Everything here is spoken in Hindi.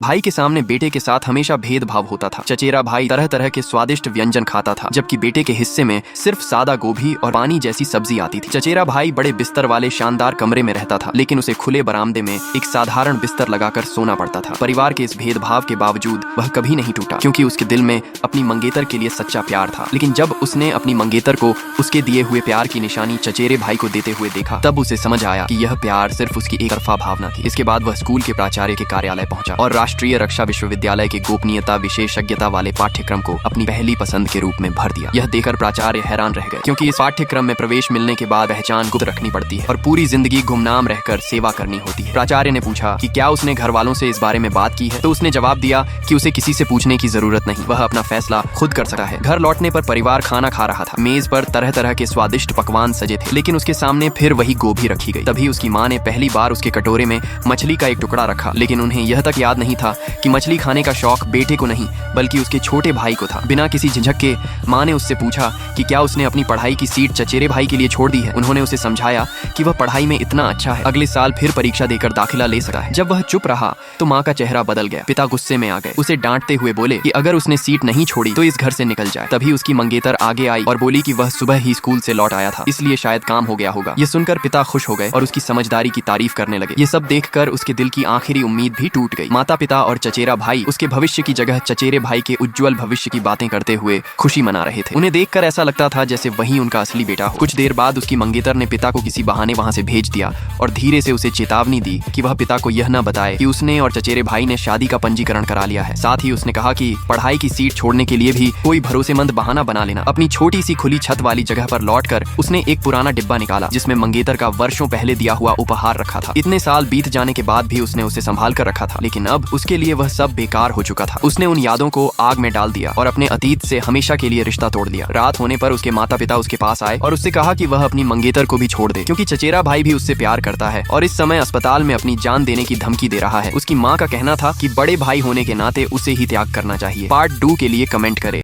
भाई के सामने बेटे के साथ हमेशा भेदभाव होता था। चचेरा भाई तरह तरह के स्वादिष्ट व्यंजन खाता था, जबकि बेटे के हिस्से में सिर्फ सादा गोभी और पानी जैसी सब्जी आती थी। चचेरा भाई बड़े बिस्तर वाले शानदार कमरे में रहता था, लेकिन उसे खुले बरामदे में एक साधारण बिस्तर लगाकर सोना पड़ता था। परिवार के इस भेदभाव के बावजूद वह कभी नहीं टूटा, क्योंकि उसके दिल में अपनी मंगेतर के लिए सच्चा प्यार था। लेकिन जब उसने अपनी मंगेतर को उसके दिए हुए प्यार की निशानी चचेरे भाई को देते हुए देखा, तब उसे समझ आया कि यह प्यार सिर्फ उसकी एक तरफा भावना थी। इसके बाद वह स्कूल के प्राचार्य के कार्यालय पहुंचा और राष्ट्रीय रक्षा विश्वविद्यालय के गोपनीयता विशेषज्ञता वाले पाठ्यक्रम को अपनी पहली पसंद के रूप में भर दिया। यह देखकर प्राचार्य हैरान रह गए, क्योंकि इस पाठ्यक्रम में प्रवेश मिलने के बाद पहचान गुप्त रखनी पड़ती है और पूरी जिंदगी गुमनाम रहकर सेवा करनी होती है। प्राचार्य ने पूछा कि क्या उसने घर वालों से इस बारे में बात की है, तो उसने जवाब दिया कि उसे किसी से पूछने की जरूरत नहीं, वह अपना फैसला खुद कर सकता है। घर लौटने पर परिवार खाना खा रहा था। मेज पर तरह तरह के स्वादिष्ट पकवान सजे थे, लेकिन उसके सामने फिर वही गोभी रखी गई। तभी उसकी माँ ने पहली बार उसके कटोरे में मछली का एक टुकड़ा रखा, लेकिन उन्हें यह तक याद नहीं था कि मछली खाने का शौक बेटे को नहीं बल्कि उसके छोटे भाई को था। बिना किसी झिझक के माँ ने उससे पूछा कि क्या उसने अपनी पढ़ाई की सीट चचेरे भाई के लिए छोड़ दी है। उन्होंने उसे समझाया कि वह पढ़ाई में इतना अच्छा है, अगले साल फिर परीक्षा देकर दाखिला ले सकता है। जब वह चुप रहा तो माँ का चेहरा बदल गया। पिता गुस्से में आ गए, उसे डांटते हुए बोले कि अगर उसने सीट नहीं छोड़ी तो इस घर से निकल जाए। तभी उसकी मंगेतर आगे आई और बोली कि वह सुबह ही स्कूल से लौट आया था, इसलिए शायद काम हो गया होगा। ये सुनकर पिता खुश हो गए और उसकी समझदारी की तारीफ करने लगे। ये सब देखकर उसके दिल की आखिरी उम्मीद भी टूट गई। माता पिता और चचेरा भाई उसके भविष्य की जगह चचेरे भाई के उज्जवल भविष्य की बातें करते हुए खुशी मना रहे थे। उन्हें देखकर ऐसा लगता था जैसे वही उनका असली बेटा हो। कुछ देर बाद उसकी मंगेतर ने पिता को किसी बहाने वहां से भेज दिया और धीरे से उसे चेतावनी दी कि वह पिता को यह न बताए कि उसने और चचेरे भाई ने शादी का पंजीकरण करा लिया है। साथ ही उसने कहा कि पढ़ाई की सीट छोड़ने के लिए भी कोई भरोसेमंद बहाना बना लेना। अपनी छोटी सी खुली छत वाली जगह पर लौटकर उसने एक पुराना डिब्बा निकाला, जिसमें मंगेतर का वर्षों पहले दिया हुआ उपहार रखा था। इतने साल बीत जाने के बाद भी उसने उसे संभाल कर रखा था, लेकिन अब उसके लिए वह सब बेकार हो चुका था। उसने उन यादों को आग में डाल दिया और अपने अतीत से हमेशा के लिए रिश्ता तोड़ दिया। रात होने पर उसके माता पिता उसके पास आए और उससे कहा कि वह अपनी मंगेतर को भी छोड़ दे, क्योंकि चचेरा भाई भी उससे प्यार करता है और इस समय अस्पताल में अपनी जान देने की धमकी दे रहा है। उसकी माँ का कहना था कि बड़े भाई होने के नाते उसे ही त्याग करना चाहिए। पार्ट 2 के लिए कमेंट करें।